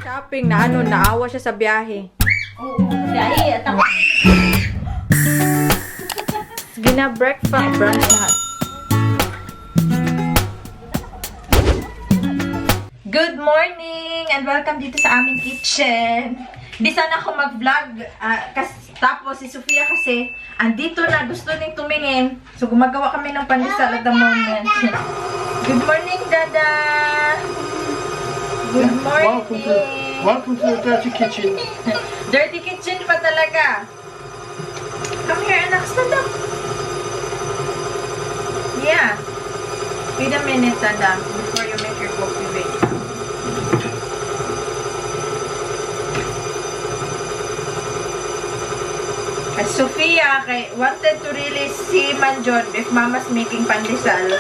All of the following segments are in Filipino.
Shopping na ano, naawa siya sa biyahe. Oo, biyahe. At ako. Sige na, breakfast, brunch lahat. Good morning! And welcome dito sa aming kitchen. Hindi sana ako mag-vlog. Tapos si Sofia kasi andito na, gusto niyang tumingin. So gumagawa kami ng pandesal at the moment. Good morning, Dada! Good morning! Welcome to the dirty kitchen. Dirty kitchen pa talaga. Come here, anak. Stand up. Yeah. Wait a minute, Dada, before you make your coffee. Wait. Sofia wanted to really see Manjon if Mama's making pandesal.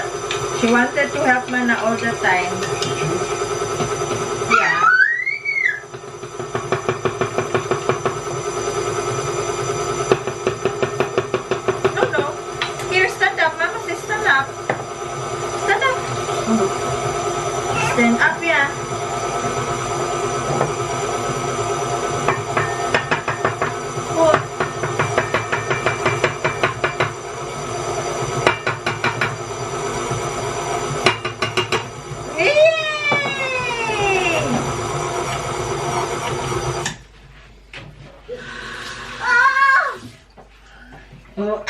She wanted to help Mana all the time. Yeah. No. Here, stand up. Mama says stand up. Stand up. Stand up, yeah. Oh. No.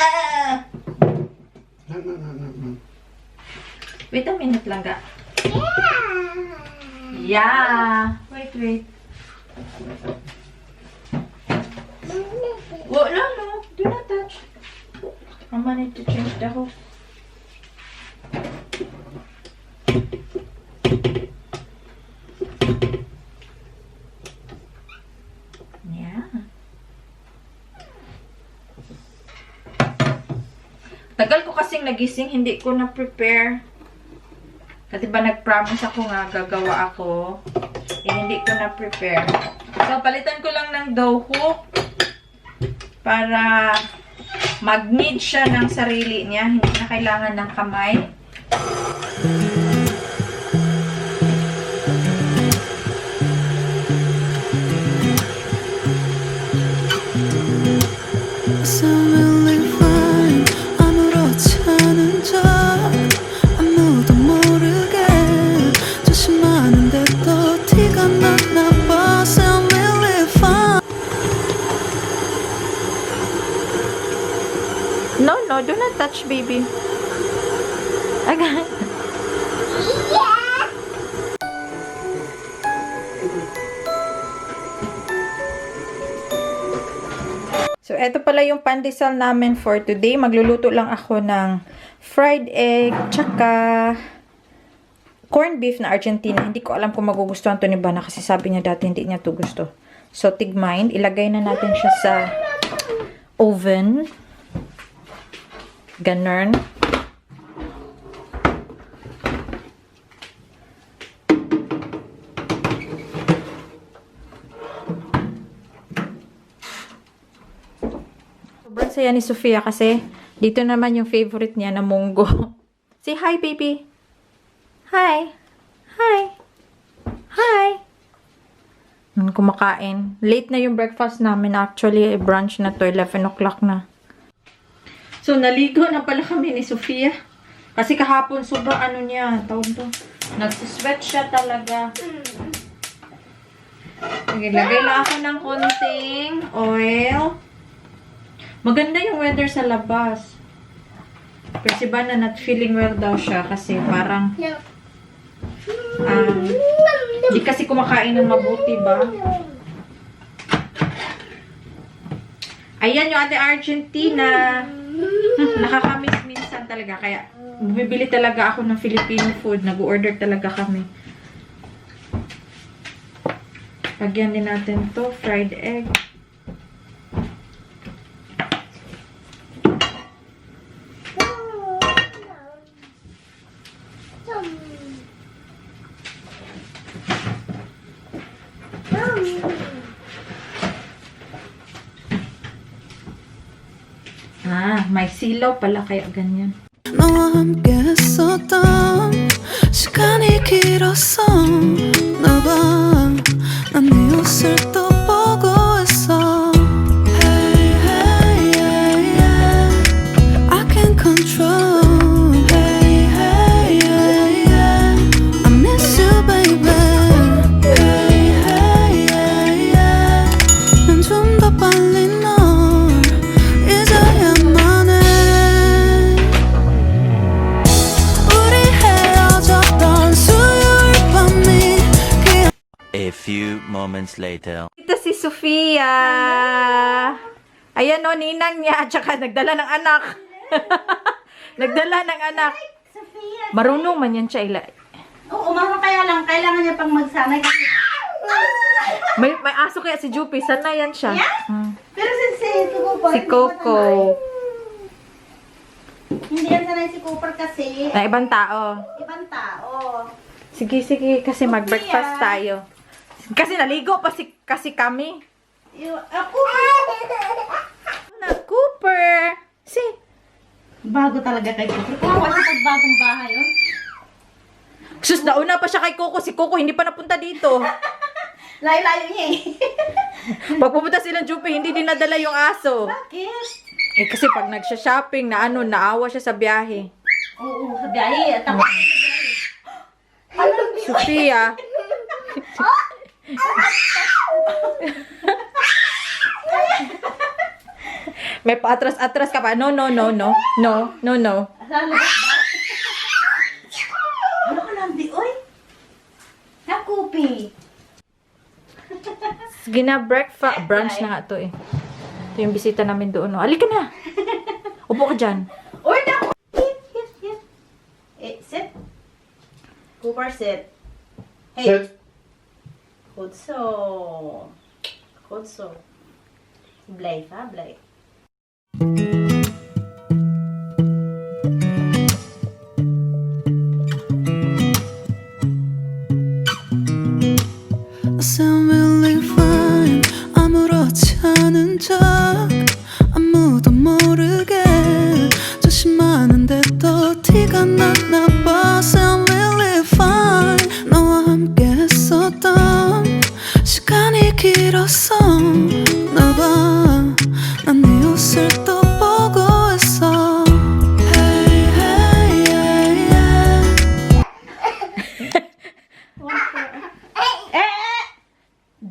Wait a minute lang, ga. Yeah. Wait. Whoa, no. Do not touch. Mama need to change the hose. Yeah. Tagal ko kasing nagising, hindi ko na-prepare. Kasi ba nag-promise ako nga gagawa ako. Hindi ko na-prepare. So, palitan ko lang ng dough hook para mag-knead siya ng sarili niya. Hindi na kailangan ng kamay. No, do not touch, baby. Agad. So, eto pala yung pandesal namin for today. Magluluto lang ako ng fried egg, tsaka corned beef na Argentina. Hindi ko alam kung magugustuhan to ni Bana kasi sabi niya dati hindi niya to gusto. So, tigmind. Ilagay na natin siya sa oven. Ganun. Sobrang saya ni Sofia kasi dito naman yung favorite niya na munggo. Say hi, baby. Hi. Kumakain. Late na yung breakfast namin. Actually, brunch na to. 11 o'clock na. So, naligo na pala kami ni Sofia. Kasi kahapon, sobrang ano niya, tawag to. Nagsusweat siya talaga. Lagay lang ako ng konting oil. Maganda yung weather sa labas. Pero si Bana not feeling well daw siya kasi parang hindi kasi kumakain ng mabuti ba? Ayan yung ate Argentina. Nakakamiss minsan talaga. Kaya, bumibili talaga ako ng Filipino food. Nag-order talaga kami. Lagyan din natin to fried egg. May silaw pala kaya ganyan. 너와 함께 했었던 A few moments later. Ito si Sofia. Ayan o, ninang niya. Tsaka nagdala ng anak. Nagdala ng anak. Sophia. Marunong man yan siya. Oo, mama, kaya lang. Kailangan niya pang magsanay kasi. May aso kaya si Jupi. Sana yan siya. Hmm. Pero si Cooper. Si Coco. Hindi yan sanay si Cooper kasi. Na ibang tao. Ibang tao. Sige, sige. Kasi mag-breakfast tayo. Kasi naligo pa kasi kami. Ako. Na Cooper. Si. Bago talaga kay Cooper. Kawawa siya pag bagong bahay, oh. Sus, nauna pa siya kay Coco. Si Coco hindi pa napunta dito. Layo-layo niya eh. Pag pumunta silang Jupi, hindi dinadala yung aso. Bakit? Eh kasi pag nagsha-shopping na naawa siya sa biyahe. Oo, sa biyahe. At ako. Sofia. May paatras-atras ka pa. No, no, no, no. No, no, no. Lalo ba? Ano ka lang di, oy? Nakupi. Sige na, breakfast. Brunch na nga to eh. Ito yung bisita namin doon. No. Halika na. Upo ka dyan. Or naku. Hit. Sit. Cooper, sit. Hey. Sit. Kutso. Blay, ha? Blay. I sound really fine 아무렇지 않은 척 아무도 모르게 조심하는데 또 티가 났나 봐 Sound really fine 너와 함께 했었던 시간이 길었어 나봐 난 네 옷을 또 보고 있어 Hey hey yeah yeah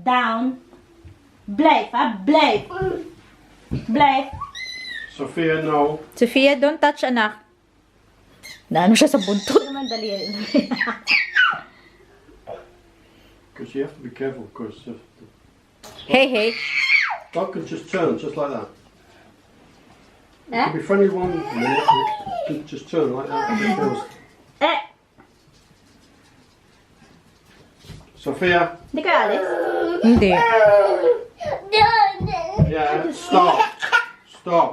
Down. Blay, ha? Blay. Blay. Sophia, no. Sofia, don't touch anak. Naano siya sa buntot. Ito naman dali. Because you have to be careful, because the Hey, hey. dog can just turn, just like that. It Eh? can be friendly one minute, and it can just turn like that. It feels- Eh, Sophia, hindi kayo alis? Hindi. yeah, stop. Stop.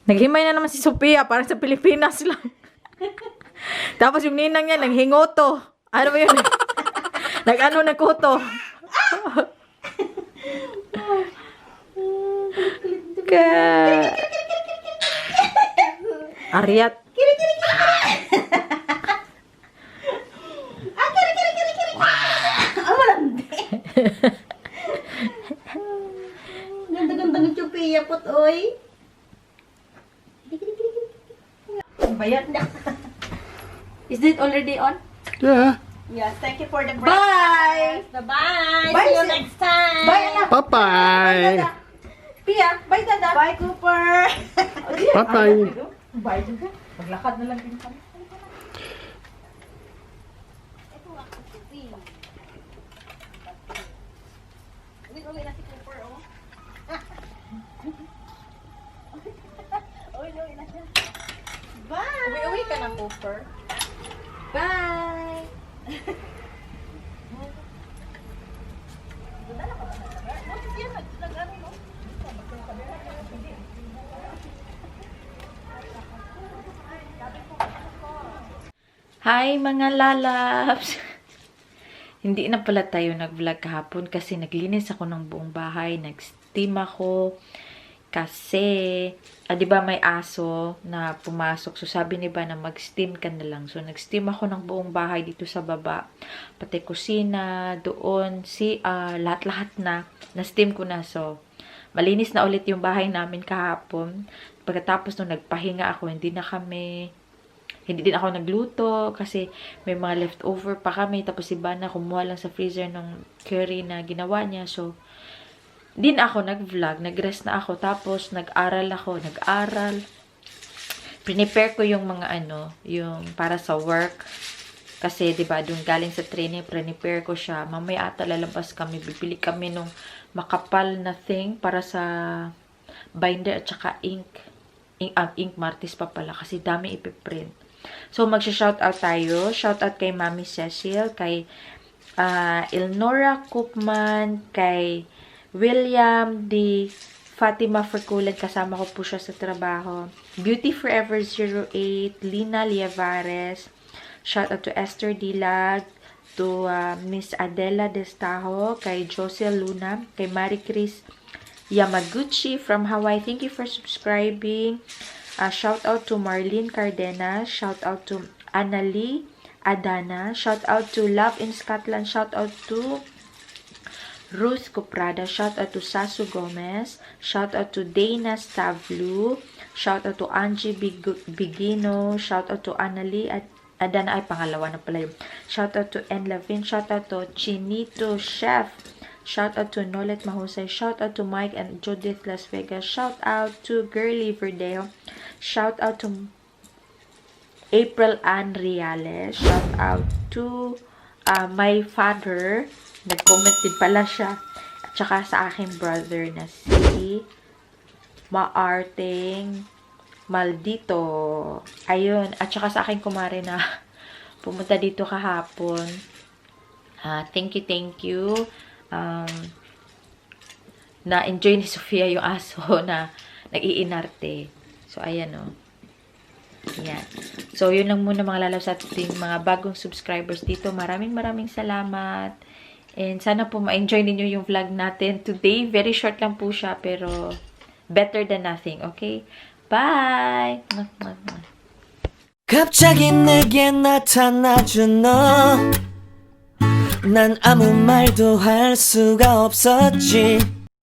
Naghimay na naman si Sofia. Parang sa Pilipinas lang. Tapos yung ninang niya, naghingoto. Ano ba yun? Nag-ano, nagkuto. Ka... Ariat. Ang malandi. Ganda-ganda ng chupiya pot, oy. Bayad na. Is it already on? Yeah. Yes, thank you for the Bye! breakfast. Bye! Bye, See you sis. next time! Bye, anak. Bye-bye. Pia, bye, dada. Bye, Cooper! Bye-bye. Bye, dada. Maglakad na lang din kami. Uwi na si Cooper, oh. Uwi na siya. Bye! Uwi-uwi ka na, Cooper. Bye! Hi mga lalabs! Hindi na pala tayo nag-vlog kahapon kasi naglinis ako ng buong bahay, nag-steam ako kasi, di ba may aso na pumasok. So sabi ni ba na mag-steam ka na lang. So nag-steam ako ng buong bahay dito sa baba. Pati kusina, doon, lahat-lahat na steam ko na. So malinis na ulit yung bahay namin kahapon. Pagkatapos nung nagpahinga ako, hindi din ako nagluto kasi may mga leftover pa kami. Tapos si Bana kumuha lang sa freezer ng curry na ginawa niya. So, din ako nag-vlog. Nag-rest na ako. Tapos, nag-aral. Prepare ko yung mga yung para sa work. Kasi, di ba, doon galing sa training, prepare ko siya. Mamaya ata lalabas kami. Bibili kami nung makapal na thing para sa binder at saka ink. Ink martis pa pala kasi dami ipiprint. So, magsha-shoutout tayo. Shoutout kay Mami Cecil, kay Elnora Cookman, kay William D. Fatima Ferculen, kasama ko po siya sa trabaho. Beauty Forever 08, Lina Lievares, shout out to Esther Dilag, to Miss Adela Destajo, kay Josel Luna, kay Marie Chris Yamaguchi from Hawaii. Thank you for subscribing. Shout out to Marlene Cardenas, shout out to Annalie Adana, shout out to Love in Scotland, shout out to Ruth Coprada, shout out to Sasu Gomez, shout out to Dana Stavlu, shout out to Angie Bigino, shout out to Annalie Adana, ay pangalawa na pala yun. Shout out to N. Lavin, shout out to Chinito Chef, shout out to Nolet Mahusay, shout out to Mike and Judith Las Vegas, shout out to Girly Verdeo, shout out to April Ann Reales, shout out to my father, nag-comment din pala siya, at saka sa aking brother na si Maarteng Maldito. Ayun, at saka sa aking kumare na pumunta dito kahapon. Thank you. Na-enjoy ni Sofia yung aso na nag-iinarte. So, ayan o. Ayan. So, yun lang muna mga lalaw sa ating mga bagong subscribers dito. Maraming salamat. And sana po ma-enjoy ninyo yung vlog natin today. Very short lang po siya, pero better than nothing. Okay? Bye! 갑자기 내게 나타나준 너 난 아무 말도 할 수가 없었지